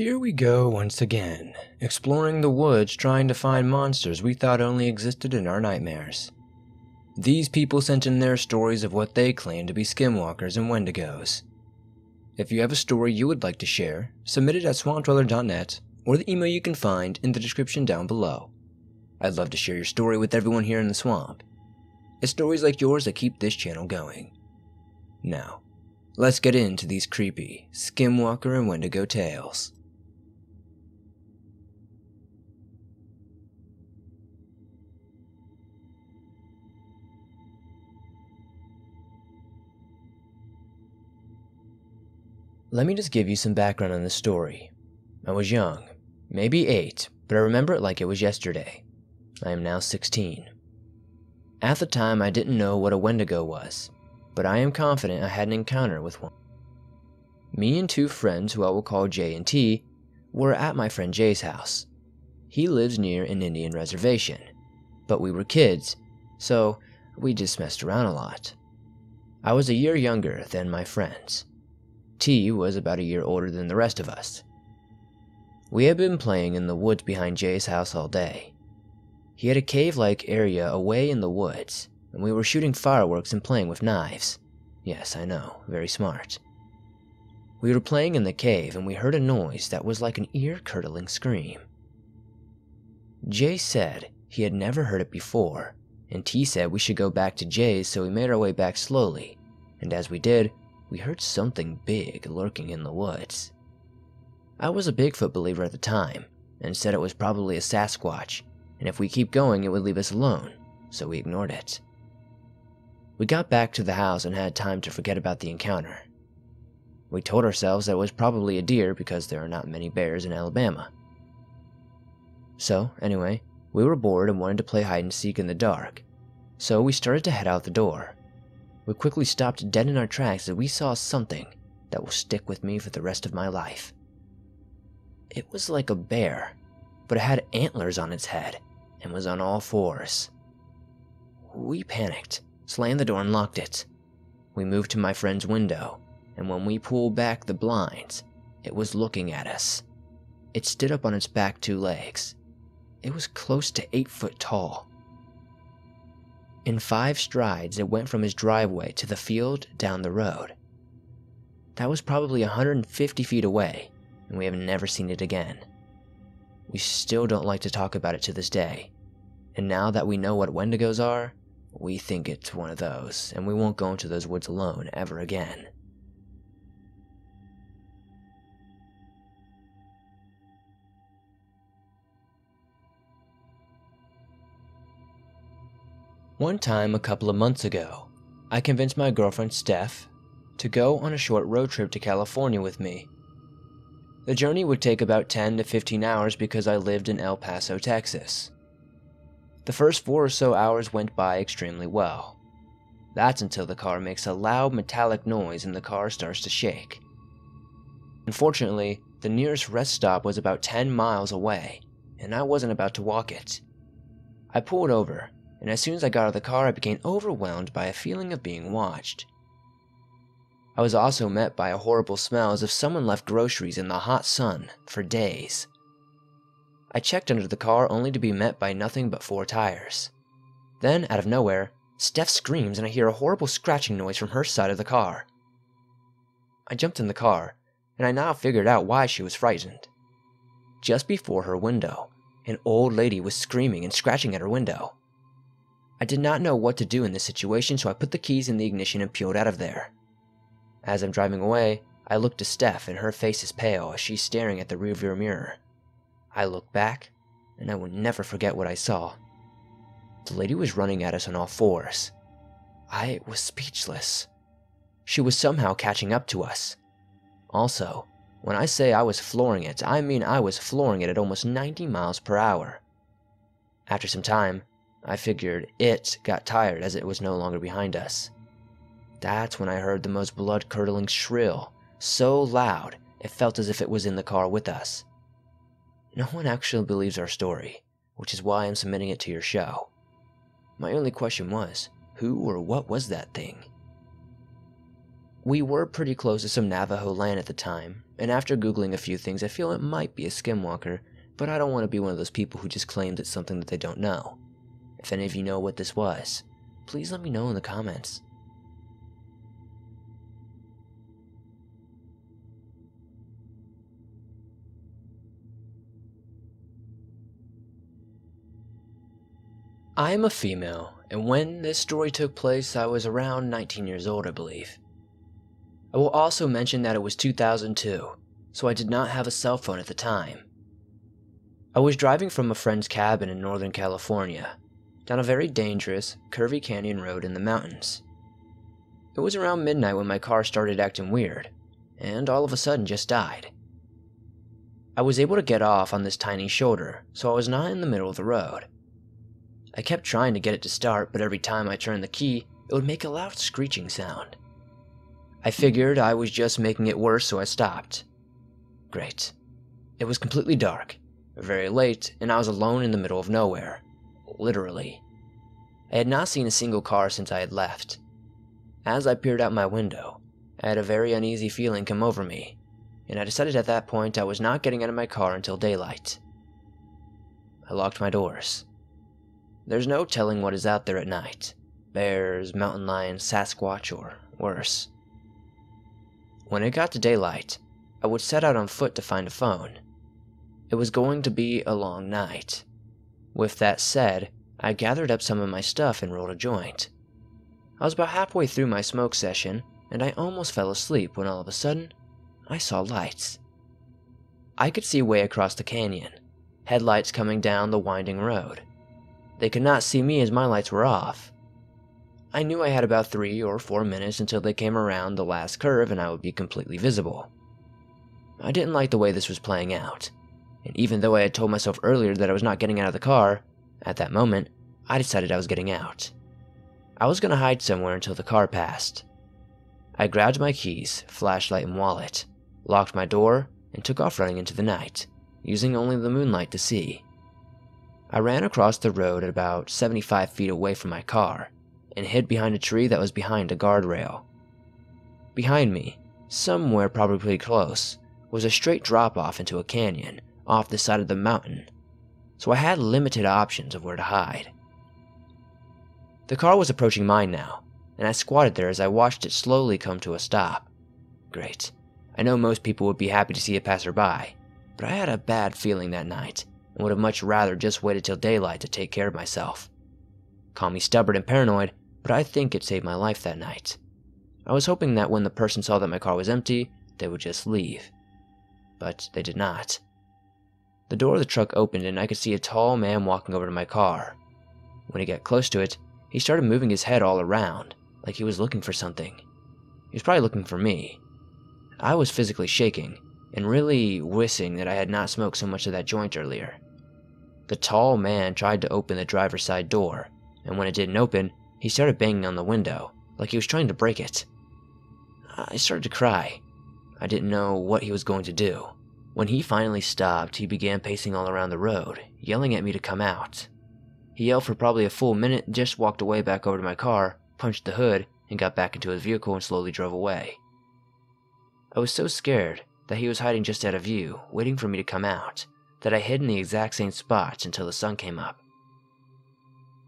Here we go once again, exploring the woods trying to find monsters we thought only existed in our nightmares. These people sent in their stories of what they claim to be skinwalkers and wendigos. If you have a story you would like to share, submit it at swampdweller.net or the email you can find in the description down below. I'd love to share your story with everyone here in the swamp. It's stories like yours that keep this channel going. Now, let's get into these creepy skinwalker and wendigo tales. Let me just give you some background on this story. I was young, maybe 8, but I remember it like it was yesterday. I am now 16. At the time, I didn't know what a wendigo was, but I am confident I had an encounter with one. Me and 2 friends, who I will call J and T, were at my friend Jay's house. He lives near an Indian reservation, but we were kids, so we just messed around a lot. I was a year younger than my friends. T was about a year older than the rest of us. We had been playing in the woods behind Jay's house all day. He had a cave-like area away in the woods, and we were shooting fireworks and playing with knives. Yes, I know, very smart. We were playing in the cave and we heard a noise that was like an ear-curdling scream. Jay said he had never heard it before, and T said we should go back to Jay's, so we made our way back slowly, and as we did, we heard something big lurking in the woods. I was a Bigfoot believer at the time, and said it was probably a Sasquatch, and if we keep going it would leave us alone, so we ignored it. We got back to the house and had time to forget about the encounter. We told ourselves that it was probably a deer because there are not many bears in Alabama. So, anyway, we were bored and wanted to play hide and seek in the dark, so we started to head out the door. We quickly stopped dead in our tracks as we saw something that will stick with me for the rest of my life. It was like a bear, but it had antlers on its head and was on all 4s. We panicked, slammed the door and locked it. We moved to my friend's window, and when we pulled back the blinds, it was looking at us. It stood up on its back 2 legs. It was close to 8 foot tall. In 5 strides, it went from his driveway to the field down the road. That was probably 150 feet away, and we have never seen it again. We still don't like to talk about it to this day, and now that we know what wendigos are, we think it's one of those, and we won't go into those woods alone ever again. One time a couple of months ago, I convinced my girlfriend Steph to go on a short road trip to California with me. The journey would take about 10 to 15 hours because I lived in El Paso, Texas. The first 4 or so hours went by extremely well. That's until the car makes a loud metallic noise and the car starts to shake. Unfortunately, the nearest rest stop was about 10 miles away, and I wasn't about to walk it. I pulled over, and as soon as I got out of the car, I became overwhelmed by a feeling of being watched. I was also met by a horrible smell as if someone left groceries in the hot sun for days. I checked under the car only to be met by nothing but 4 tires. Then, out of nowhere, Steph screams and I hear a horrible scratching noise from her side of the car. I jumped in the car, and I now figured out why she was frightened. Just before her window, an old lady was screaming and scratching at her window. I did not know what to do in this situation, so I put the keys in the ignition and peeled out of there. As I'm driving away, I look to Steph and her face is pale as she's staring at the rearview mirror. I look back, and I will never forget what I saw. The lady was running at us on all 4s. I was speechless. She was somehow catching up to us. Also, when I say I was flooring it, I mean I was flooring it at almost 90 miles per hour. After some time, I figured it got tired as it was no longer behind us. That's when I heard the most blood-curdling shrill, so loud it felt as if it was in the car with us. No one actually believes our story, which is why I'm submitting it to your show. My only question was, who or what was that thing? We were pretty close to some Navajo land at the time, and after Googling a few things, I feel it might be a skinwalker, but I don't want to be one of those people who just claims it's something that they don't know. If any of you know what this was, please let me know in the comments. I am a female, and when this story took place, I was around 19 years old, I believe. I will also mention that it was 2002, so I did not have a cell phone at the time. I was driving from a friend's cabin in Northern California, down a very dangerous, curvy canyon road in the mountains. It was around midnight when my car started acting weird, and all of a sudden just died. I was able to get off on this tiny shoulder, so I was not in the middle of the road. I kept trying to get it to start, but every time I turned the key, it would make a loud screeching sound. I figured I was just making it worse, so I stopped. Great. It was completely dark, very late, and I was alone in the middle of nowhere. Literally. I had not seen a single car since I had left. As I peered out my window, I had a very uneasy feeling come over me, and I decided at that point I was not getting out of my car until daylight. I locked my doors. There's no telling what is out there at night. Bears, mountain lions, Sasquatch, or worse. When it got to daylight, I would set out on foot to find a phone. It was going to be a long night. With that said, I gathered up some of my stuff and rolled a joint. I was about halfway through my smoke session, and I almost fell asleep when all of a sudden, I saw lights. I could see way across the canyon, headlights coming down the winding road. They could not see me as my lights were off. I knew I had about 3 or 4 minutes until they came around the last curve and I would be completely visible. I didn't like the way this was playing out, and even though I had told myself earlier that I was not getting out of the car, at that moment, I decided I was getting out. I was going to hide somewhere until the car passed. I grabbed my keys, flashlight, and wallet, locked my door, and took off running into the night, using only the moonlight to see. I ran across the road at about 75 feet away from my car, and hid behind a tree that was behind a guardrail. Behind me, somewhere probably pretty close, was a straight drop-off into a canyon off the side of the mountain, so I had limited options of where to hide. The car was approaching mine now, and I squatted there as I watched it slowly come to a stop. Great. I know most people would be happy to see a passerby, but I had a bad feeling that night, and would have much rather just waited till daylight to take care of myself. Call me stubborn and paranoid, but I think it saved my life that night. I was hoping that when the person saw that my car was empty, they would just leave. But they did not. The door of the truck opened and I could see a tall man walking over to my car. When he got close to it, he started moving his head all around, like he was looking for something. He was probably looking for me. I was physically shaking, and really wishing that I had not smoked so much of that joint earlier. The tall man tried to open the driver's side door, and when it didn't open, he started banging on the window, like he was trying to break it. I started to cry. I didn't know what he was going to do. When he finally stopped, he began pacing all around the road, yelling at me to come out. He yelled for probably a full minute, just walked away back over to my car, punched the hood, and got back into his vehicle and slowly drove away. I was so scared that he was hiding just out of view, waiting for me to come out, that I hid in the exact same spot until the sun came up.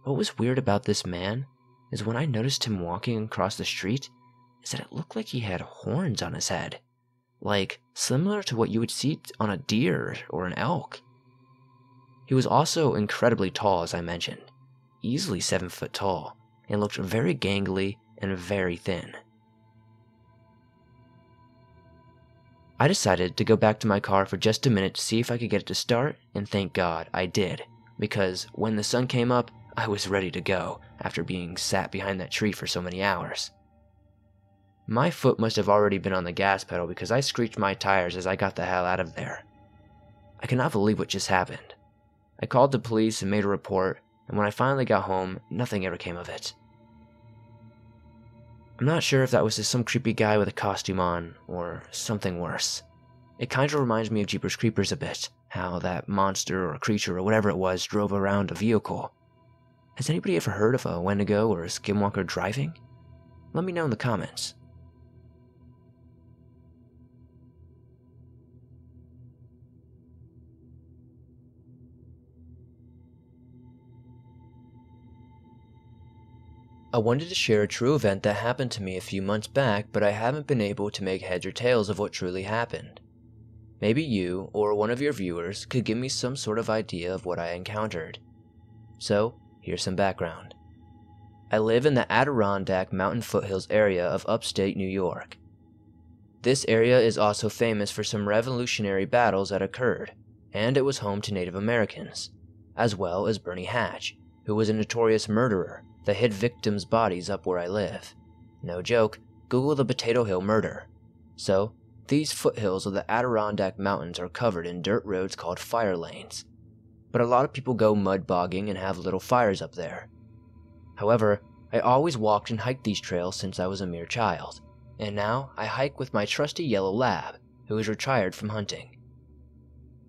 What was weird about this man is when I noticed him walking across the street, is that it looked like he had horns on his head, like similar to what you would see on a deer or an elk. He was also incredibly tall, as I mentioned, easily 7 foot tall, and looked very gangly and very thin. I decided to go back to my car for just a minute to see if I could get it to start, and thank God I did, because when the sun came up, I was ready to go after being sat behind that tree for so many hours. My foot must have already been on the gas pedal because I screeched my tires as I got the hell out of there. I cannot believe what just happened. I called the police and made a report, and when I finally got home, nothing ever came of it. I'm not sure if that was just some creepy guy with a costume on, or something worse. It kind of reminds me of Jeepers Creepers a bit, how that monster or creature or whatever it was drove around a vehicle. Has anybody ever heard of a Wendigo or a Skinwalker driving? Let me know in the comments. I wanted to share a true event that happened to me a few months back, but I haven't been able to make heads or tails of what truly happened. Maybe you, or one of your viewers, could give me some sort of idea of what I encountered. So, here's some background. I live in the Adirondack Mountain foothills area of upstate New York. This area is also famous for some revolutionary battles that occurred, and it was home to Native Americans, as well as Bernie Hatch, who was a notorious murderer that hid victims' bodies up where I live. No joke, Google the Potato Hill murder. So, these foothills of the Adirondack Mountains are covered in dirt roads called fire lanes. But a lot of people go mud bogging and have little fires up there. However, I always walked and hiked these trails since I was a mere child, and now I hike with my trusty yellow lab, who is retired from hunting.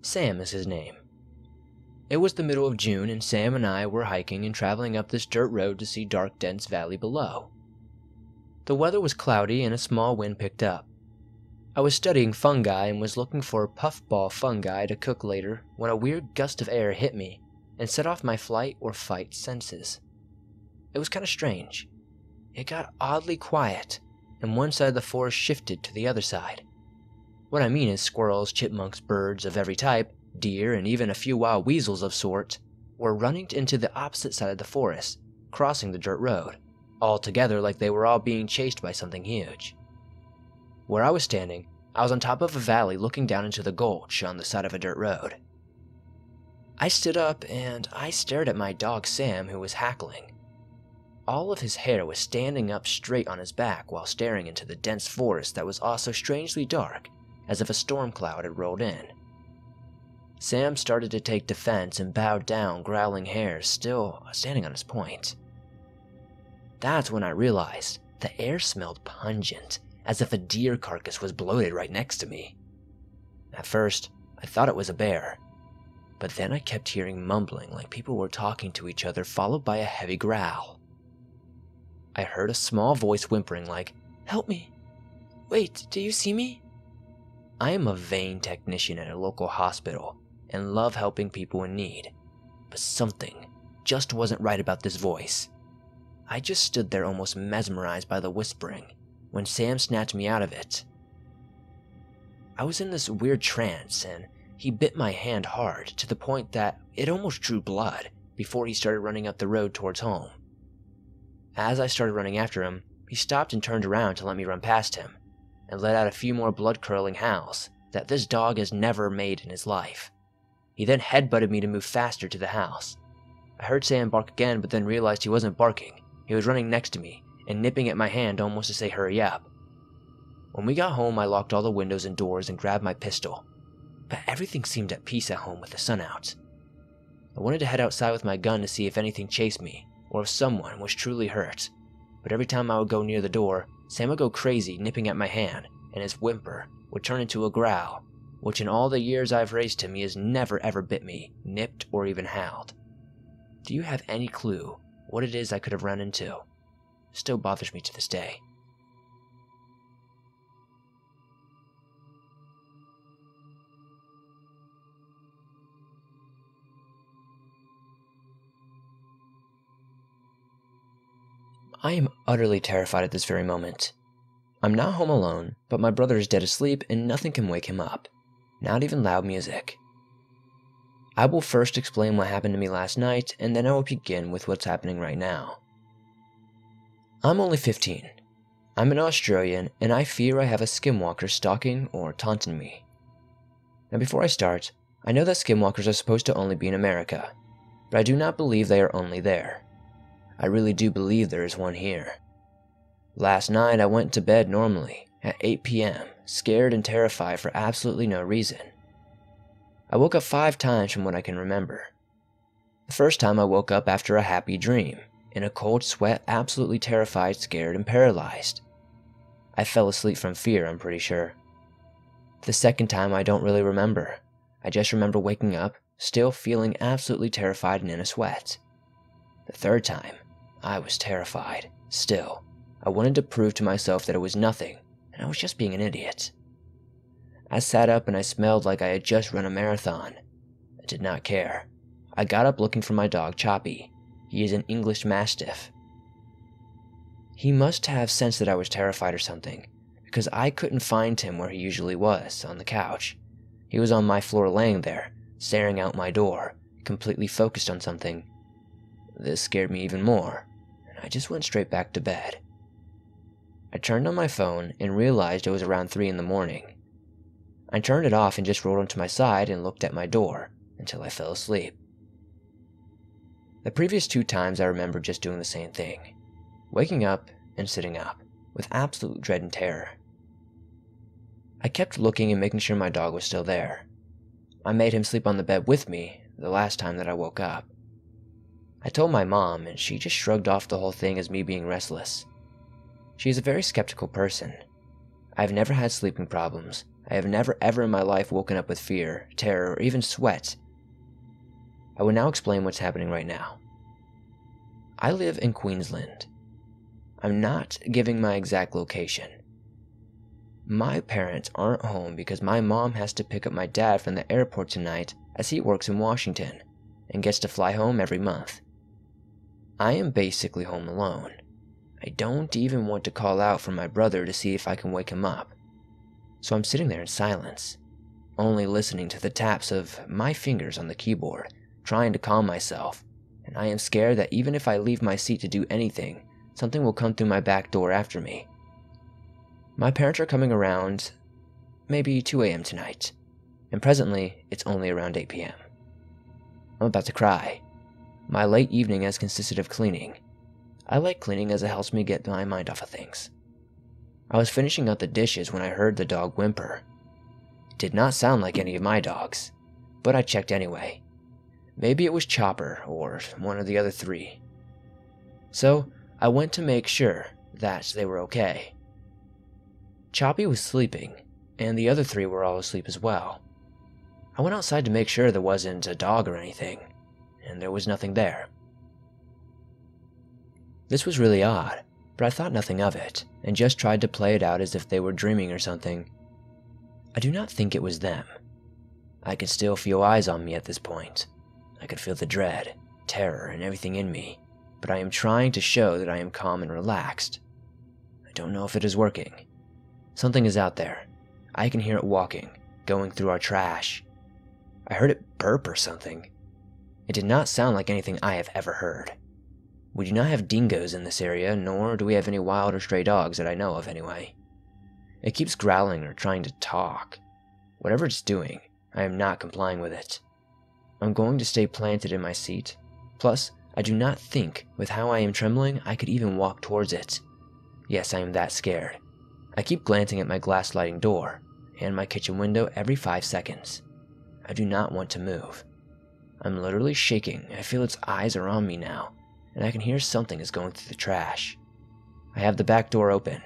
Sam is his name. It was the middle of June, and Sam and I were hiking and traveling up this dirt road to see dark, dense valley below. The weather was cloudy and a small wind picked up. I was studying fungi and was looking for puffball fungi to cook later when a weird gust of air hit me and set off my flight or fight senses. It was kind of strange. It got oddly quiet, and one side of the forest shifted to the other side. What I mean is squirrels, chipmunks, birds of every type, deer, and even a few wild weasels of sort were running into the opposite side of the forest, crossing the dirt road, all together like they were all being chased by something huge. Where I was standing, I was on top of a valley looking down into the gulch on the side of a dirt road. I stood up and I stared at my dog Sam, who was hackling. All of his hair was standing up straight on his back while staring into the dense forest that was also strangely dark, as if a storm cloud had rolled in. Sam started to take defense and bowed down, growling hairs, still standing on his point. That's when I realized the air smelled pungent, as if a deer carcass was bloated right next to me. At first, I thought it was a bear, but then I kept hearing mumbling like people were talking to each other, followed by a heavy growl. I heard a small voice whimpering like, "Help me! Wait, do you see me?" I am a vein technician at a local hospital and love helping people in need, but something just wasn't right about this voice. I just stood there almost mesmerized by the whispering when Sam snatched me out of it. I was in this weird trance and he bit my hand hard to the point that it almost drew blood before he started running up the road towards home. As I started running after him, he stopped and turned around to let me run past him, and let out a few more blood-curdling howls that this dog has never made in his life. He then headbutted me to move faster to the house. I heard Sam bark again, but then realized he wasn't barking. He was running next to me and nipping at my hand almost to say hurry up. When we got home, I locked all the windows and doors and grabbed my pistol, but everything seemed at peace at home with the sun out. I wanted to head outside with my gun to see if anything chased me, or if someone was truly hurt, but every time I would go near the door, Sam would go crazy, nipping at my hand, and his whimper would turn into a growl, which in all the years I've raised him, he has never ever bit me, nipped, or even howled. Do you have any clue what it is I could have run into? Still bothers me to this day. I am utterly terrified at this very moment. I'm not home alone, but my brother is dead asleep and nothing can wake him up, not even loud music. I will first explain what happened to me last night, and then I will begin with what's happening right now. I'm only 15. I'm an Australian, and I fear I have a skinwalker stalking or taunting me. Now before I start, I know that skinwalkers are supposed to only be in America, but I do not believe they are only there. I really do believe there is one here. Last night I went to bed normally, at 8 p.m., scared and terrified for absolutely no reason. I woke up 5 times from what I can remember. The first time I woke up after a happy dream, in a cold sweat, absolutely terrified, scared, and paralyzed. I fell asleep from fear, I'm pretty sure. The second time I don't really remember. I just remember waking up, still feeling absolutely terrified and in a sweat. The third time, I was terrified, still. I wanted to prove to myself that it was nothing, and I was just being an idiot. I sat up and I smelled like I had just run a marathon. I did not care. I got up looking for my dog Choppy. He is an English Mastiff. He must have sensed that I was terrified or something, because I couldn't find him where he usually was, on the couch. He was on my floor laying there, staring out my door, completely focused on something. This scared me even more, and I just went straight back to bed. I turned on my phone and realized it was around 3 in the morning. I turned it off and just rolled onto my side and looked at my door until I fell asleep. The previous 2 times I remember just doing the same thing, waking up and sitting up, with absolute dread and terror. I kept looking and making sure my dog was still there. I made him sleep on the bed with me the last time that I woke up. I told my mom, and she just shrugged off the whole thing as me being restless. She is a very skeptical person. I have never had sleeping problems. I have never ever in my life woken up with fear, terror, or even sweat. I will now explain what's happening right now. I live in Queensland. I'm not giving my exact location. My parents aren't home because my mom has to pick up my dad from the airport tonight as he works in Washington and gets to fly home every month. I am basically home alone. I don't even want to call out for my brother to see if I can wake him up. So I'm sitting there in silence, only listening to the taps of my fingers on the keyboard, trying to calm myself, and I am scared that even if I leave my seat to do anything, something will come through my back door after me. My parents are coming around maybe 2 a.m. tonight, and presently it's only around 8 p.m. I'm about to cry. My late evening has consisted of cleaning. I like cleaning as it helps me get my mind off of things. I was finishing up the dishes when I heard the dog whimper. It did not sound like any of my dogs, but I checked anyway. Maybe it was Chopper or one of the other 3. So I went to make sure that they were okay. Choppy was sleeping, and the other 3 were all asleep as well. I went outside to make sure there wasn't a dog or anything, and there was nothing there. This was really odd, but I thought nothing of it, and just tried to play it out as if they were dreaming or something. I do not think it was them. I could still feel eyes on me at this point. I could feel the dread, terror, and everything in me, but I am trying to show that I am calm and relaxed. I don't know if it is working. Something is out there. I can hear it walking, going through our trash. I heard it burp or something. It did not sound like anything I have ever heard. We do not have dingoes in this area, nor do we have any wild or stray dogs that I know of anyway. It keeps growling or trying to talk. Whatever it's doing, I am not complying with it. I'm going to stay planted in my seat. Plus, I do not think, with how I am trembling, I could even walk towards it. Yes, I am that scared. I keep glancing at my glass sliding door and my kitchen window every 5 seconds. I do not want to move. I'm literally shaking. I feel its eyes are on me now, and I can hear something is going through the trash. I have the back door open.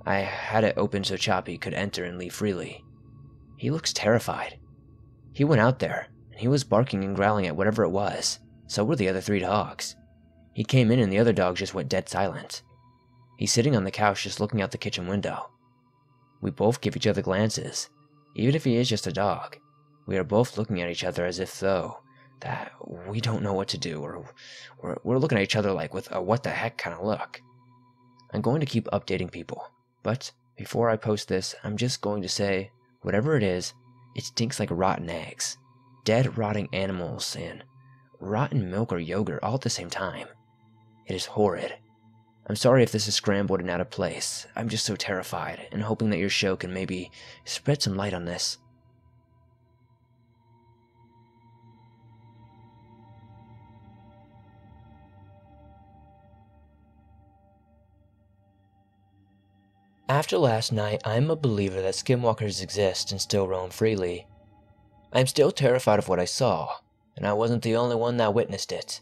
I had it open so Choppy could enter and leave freely. He looks terrified. He went out there, and he was barking and growling at whatever it was. So were the other 3 dogs. He came in and the other dogs just went dead silent. He's sitting on the couch just looking out the kitchen window. We both give each other glances. Even if he is just a dog, we are both looking at each other as if though that we don't know what to do, or we're looking at each other like with a what the heck kind of look. I'm going to keep updating people, but before I post this, I'm just going to say, whatever it is, it stinks like rotten eggs, dead rotting animals, and rotten milk or yogurt all at the same time. It is horrid. I'm sorry if this is scrambled and out of place. I'm just so terrified, and hoping that your show can maybe spread some light on this. After last night, I am a believer that skinwalkers exist and still roam freely. I am still terrified of what I saw, and I wasn't the only one that witnessed it.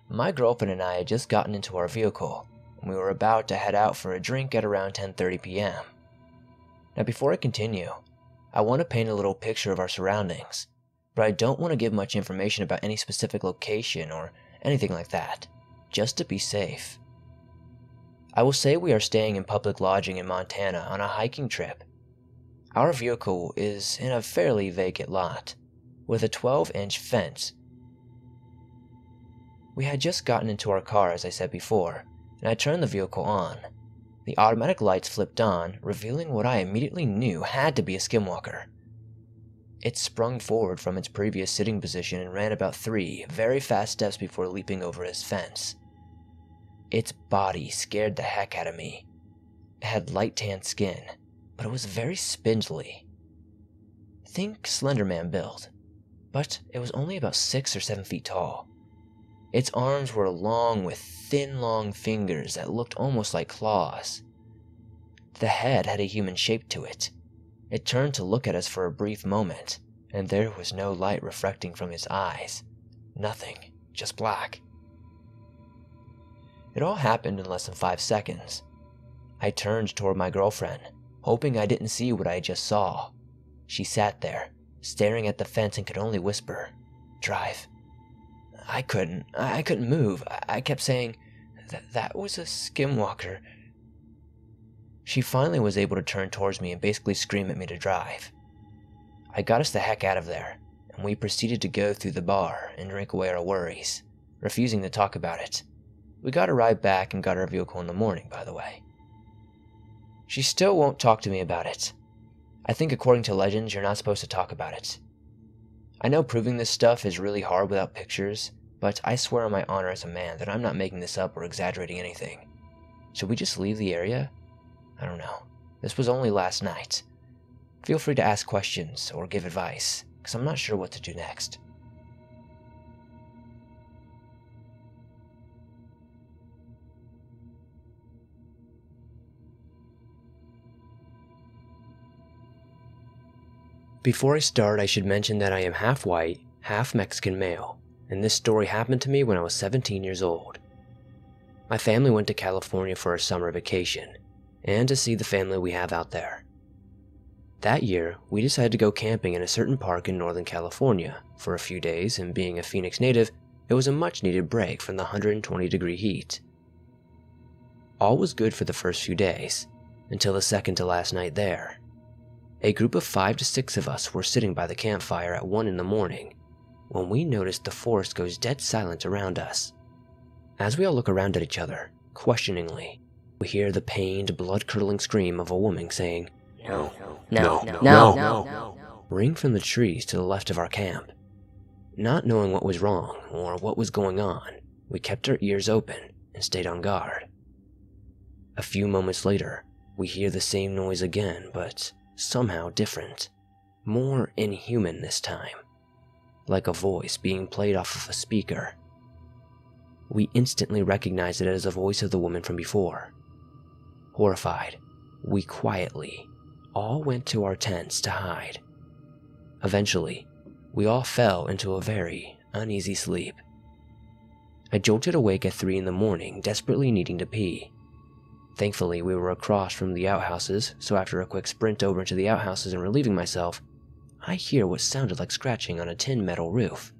My girlfriend and I had just gotten into our vehicle, and we were about to head out for a drink at around 10:30 p.m. Now before I continue, I want to paint a little picture of our surroundings, but I don't want to give much information about any specific location or anything like that, just to be safe. I will say we are staying in public lodging in Montana on a hiking trip. Our vehicle is in a fairly vacant lot, with a 12-inch fence. We had just gotten into our car, as I said before, and I turned the vehicle on. The automatic lights flipped on, revealing what I immediately knew had to be a skinwalker. It sprung forward from its previous sitting position and ran about 3 very fast steps before leaping over his fence. Its body scared the heck out of me. It had light tan skin, but it was very spindly. Think Slenderman build, but it was only about 6 or 7 feet tall. Its arms were long with thin, long fingers that looked almost like claws. The head had a human shape to it. It turned to look at us for a brief moment, and there was no light reflecting from its eyes. Nothing, just black. It all happened in less than 5 seconds. I turned toward my girlfriend, hoping I didn't see what I just saw. She sat there, staring at the fence and could only whisper, "Drive." I couldn't move. I kept saying, that was a skinwalker. She finally was able to turn towards me and basically scream at me to drive. I got us the heck out of there, and we proceeded to go through the bar and drink away our worries, refusing to talk about it. We got a ride back and got our vehicle in the morning, by the way. She still won't talk to me about it. I think according to legends, you're not supposed to talk about it. I know proving this stuff is really hard without pictures, but I swear on my honor as a man that I'm not making this up or exaggerating anything. Should we just leave the area? I don't know. This was only last night. Feel free to ask questions or give advice, because I'm not sure what to do next. Before I start, I should mention that I am half white, half Mexican male, and this story happened to me when I was 17 years old. My family went to California for a summer vacation, and to see the family we have out there. That year, we decided to go camping in a certain park in Northern California for a few days, and being a Phoenix native, it was a much-needed break from the 120-degree heat. All was good for the first few days, until the second to last night there. A group of 5 to 6 of us were sitting by the campfire at 1 in the morning, when we noticed the forest goes dead silent around us. As we all look around at each other, questioningly, we hear the pained, blood-curdling scream of a woman saying, "No, no, no, no," ring from the trees to the left of our camp. Not knowing what was wrong or what was going on, we kept our ears open and stayed on guard. A few moments later, we hear the same noise again, but somehow different, more inhuman this time, like a voice being played off of a speaker. We instantly recognized it as the voice of the woman from before. Horrified, we quietly all went to our tents to hide. Eventually, we all fell into a very uneasy sleep. I jolted awake at 3 in the morning, desperately needing to pee. Thankfully, we were across from the outhouses, so after a quick sprint over into the outhouses and relieving myself, I hear what sounded like scratching on a tin metal roof.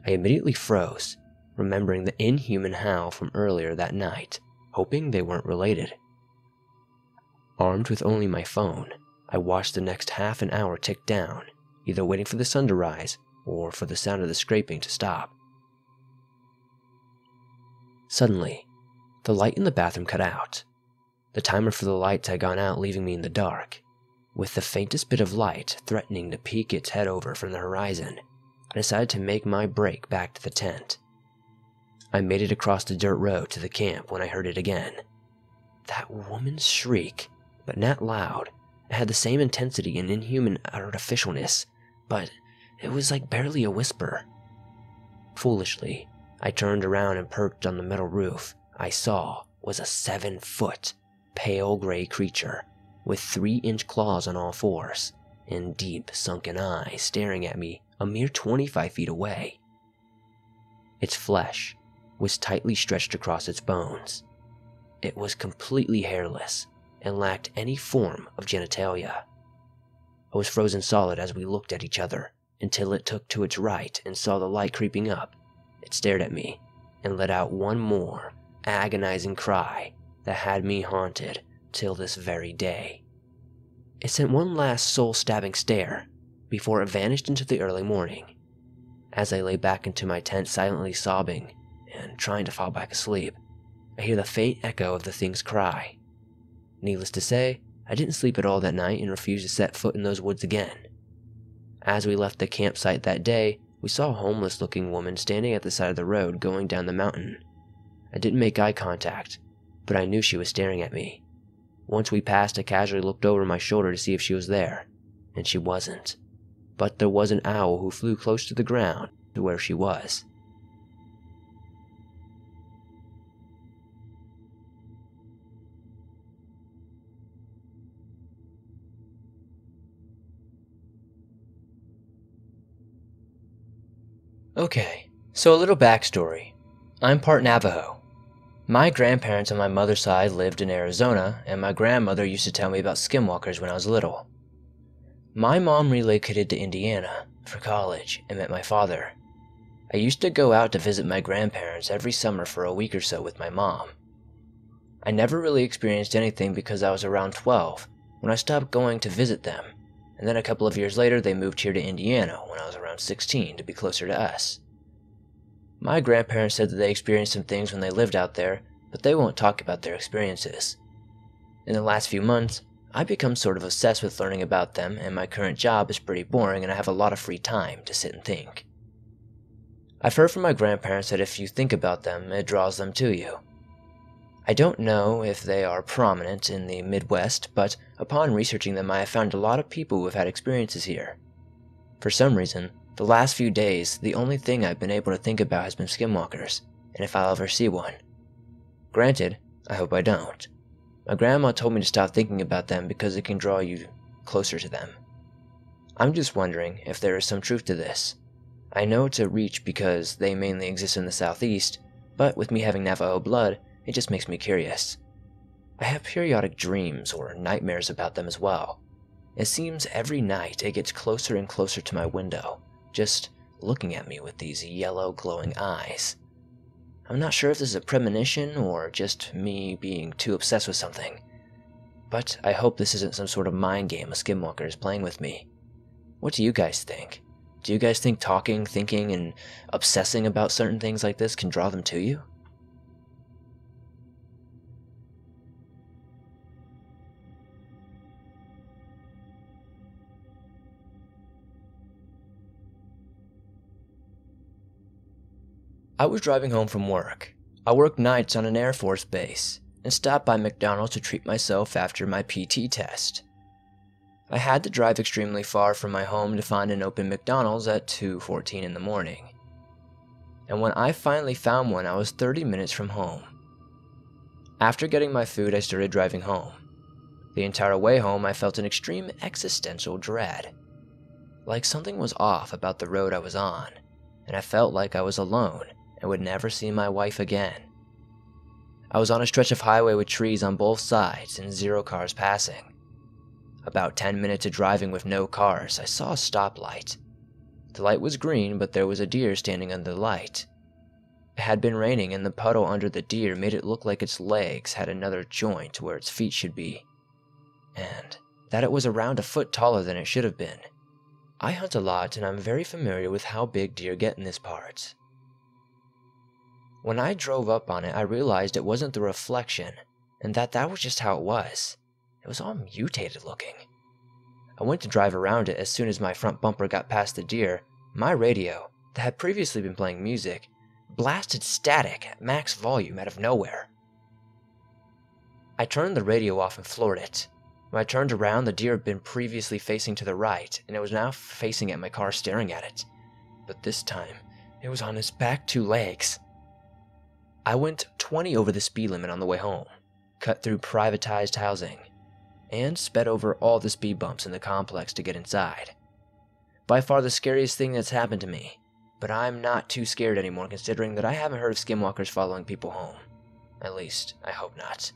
I immediately froze, remembering the inhuman howl from earlier that night, hoping they weren't related. Armed with only my phone, I watched the next half an hour tick down, either waiting for the sun to rise or for the sound of the scraping to stop. Suddenly, the light in the bathroom cut out. The timer for the lights had gone out, leaving me in the dark. With the faintest bit of light threatening to peek its head over from the horizon, I decided to make my break back to the tent. I made it across the dirt road to the camp when I heard it again. That woman's shriek, but not loud. It had the same intensity and inhuman artificialness, but it was like barely a whisper. Foolishly, I turned around and perked on the metal roof. I saw was a 7-foot, pale gray creature with 3-inch claws on all fours and deep sunken eyes staring at me a mere 25 feet away. Its flesh was tightly stretched across its bones. It was completely hairless and lacked any form of genitalia. I was frozen solid as we looked at each other until it took to its right and saw the light creeping up. It stared at me and let out one more agonizing cry that had me haunted till this very day. It sent one last soul-stabbing stare before it vanished into the early morning. As I lay back into my tent silently sobbing and trying to fall back asleep, I hear the faint echo of the thing's cry. Needless to say, I didn't sleep at all that night and refused to set foot in those woods again. As we left the campsite that day, we saw a homeless-looking woman standing at the side of the road going down the mountain. I didn't make eye contact, but I knew she was staring at me. Once we passed, I casually looked over my shoulder to see if she was there, and she wasn't. But there was an owl who flew close to the ground to where she was. Okay, so a little backstory. I'm part Navajo. My grandparents on my mother's side lived in Arizona, and my grandmother used to tell me about skinwalkers when I was little. My mom relocated to Indiana for college and met my father. I used to go out to visit my grandparents every summer for a week or so with my mom. I never really experienced anything because I was around 12 when I stopped going to visit them, and then a couple of years later they moved here to Indiana when I was around 16 to be closer to us. My grandparents said that they experienced some things when they lived out there, but they won't talk about their experiences. In the last few months, I've become sort of obsessed with learning about them, and my current job is pretty boring and I have a lot of free time to sit and think. I've heard from my grandparents that if you think about them, it draws them to you. I don't know if they are prominent in the Midwest, but upon researching them I have found a lot of people who have had experiences here. For some reason, the last few days, the only thing I've been able to think about has been skinwalkers, and if I'll ever see one. Granted, I hope I don't. My grandma told me to stop thinking about them because it can draw you closer to them. I'm just wondering if there is some truth to this. I know it's a reach because they mainly exist in the southeast, but with me having Navajo blood, it just makes me curious. I have periodic dreams or nightmares about them as well. It seems every night it gets closer and closer to my window, just looking at me with these yellow glowing eyes. I'm not sure if this is a premonition or just me being too obsessed with something, but I hope this isn't some sort of mind game a skinwalker is playing with me. What do you guys think? Do you guys think talking, thinking, and obsessing about certain things like this can draw them to you? I was driving home from work. I work nights on an Air Force base and stopped by McDonald's to treat myself after my PT test. I had to drive extremely far from my home to find an open McDonald's at 2:14 in the morning. And when I finally found one, I was 30 minutes from home. After getting my food, I started driving home. The entire way home, I felt an extreme existential dread. Like something was off about the road I was on, and I felt like I was alone and would never see my wife again. I was on a stretch of highway with trees on both sides and 0 cars passing. About 10 minutes of driving with no cars, I saw a stoplight. The light was green, but there was a deer standing under the light. It had been raining, and the puddle under the deer made it look like its legs had another joint where its feet should be, and that it was around a foot taller than it should have been. I hunt a lot, and I'm very familiar with how big deer get in this part. When I drove up on it, I realized it wasn't the reflection, and that was just how it was. It was all mutated looking. I went to drive around it. As soon as my front bumper got past the deer, my radio, that had previously been playing music, blasted static at max volume out of nowhere. I turned the radio off and floored it. When I turned around, the deer had been previously facing to the right, and it was now facing at my car staring at it. But this time, it was on its back 2 legs. I went 20 over the speed limit on the way home, cut through privatized housing, and sped over all the speed bumps in the complex to get inside. By far the scariest thing that's happened to me, but I'm not too scared anymore considering that I haven't heard of skinwalkers following people home. At least, I hope not.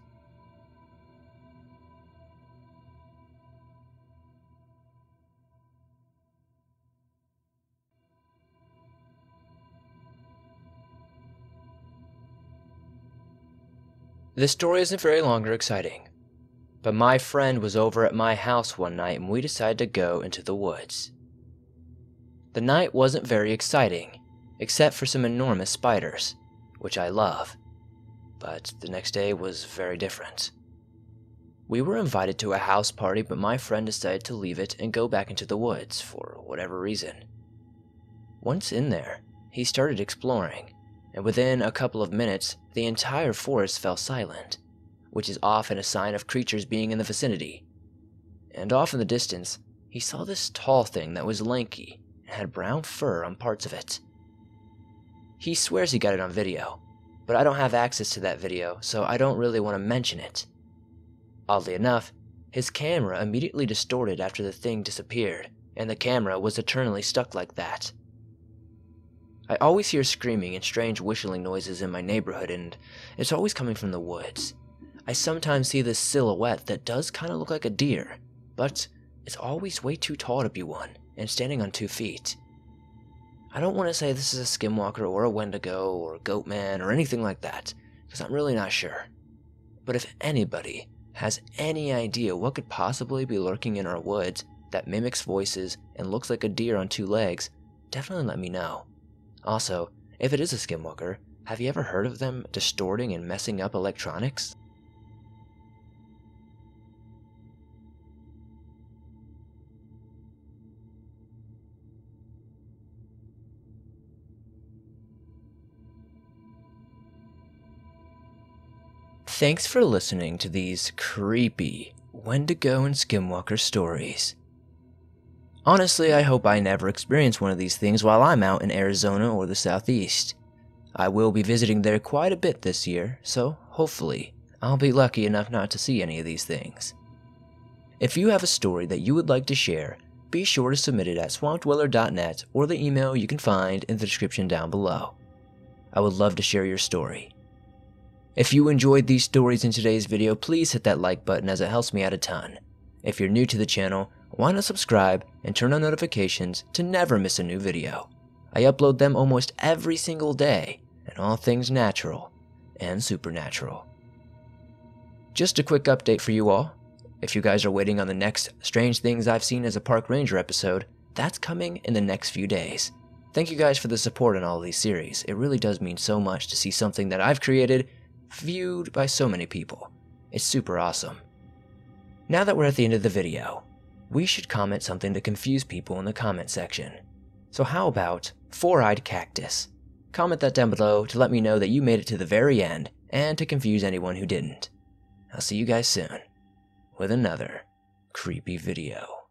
This story isn't very long or exciting, but my friend was over at my house one night and we decided to go into the woods. The night wasn't very exciting, except for some enormous spiders, which I love. but the next day was very different. We were invited to a house party, but my friend decided to leave it and go back into the woods for whatever reason. Once in there, he started exploring, and within a couple of minutes, the entire forest fell silent, which is often a sign of creatures being in the vicinity. And off in the distance, he saw this tall thing that was lanky and had brown fur on parts of it. He swears he got it on video, but I don't have access to that video, so I don't really want to mention it. Oddly enough, his camera immediately distorted after the thing disappeared, and the camera was eternally stuck like that. I always hear screaming and strange whistling noises in my neighborhood, and it's always coming from the woods. I sometimes see this silhouette that does kind of look like a deer, but it's always way too tall to be one, and standing on 2 feet. I don't want to say this is a skinwalker or a wendigo or a goat man or anything like that, because I'm really not sure. But if anybody has any idea what could possibly be lurking in our woods that mimics voices and looks like a deer on 2 legs, definitely let me know. Also, if it is a skinwalker, have you ever heard of them distorting and messing up electronics? Thanks for listening to these creepy Wendigo and Skinwalker stories. Honestly, I hope I never experience one of these things while I'm out in Arizona or the Southeast. I will be visiting there quite a bit this year, so hopefully I'll be lucky enough not to see any of these things. If you have a story that you would like to share, be sure to submit it at swampdweller.net or the email you can find in the description down below. I would love to share your story. If you enjoyed these stories in today's video, please hit that like button as it helps me out a ton. If you're new to the channel, why not subscribe and turn on notifications to never miss a new video. I upload them almost every single day, and all things natural and supernatural. Just a quick update for you all. If you guys are waiting on the next Strange Things I've Seen as a Park Ranger episode, that's coming in the next few days. Thank you guys for the support on all these series. It really does mean so much to see something that I've created viewed by so many people. It's super awesome. Now that we're at the end of the video, we should comment something to confuse people in the comment section. So how about four-eyed cactus? Comment that down below to let me know that you made it to the very end and to confuse anyone who didn't. I'll see you guys soon with another creepy video.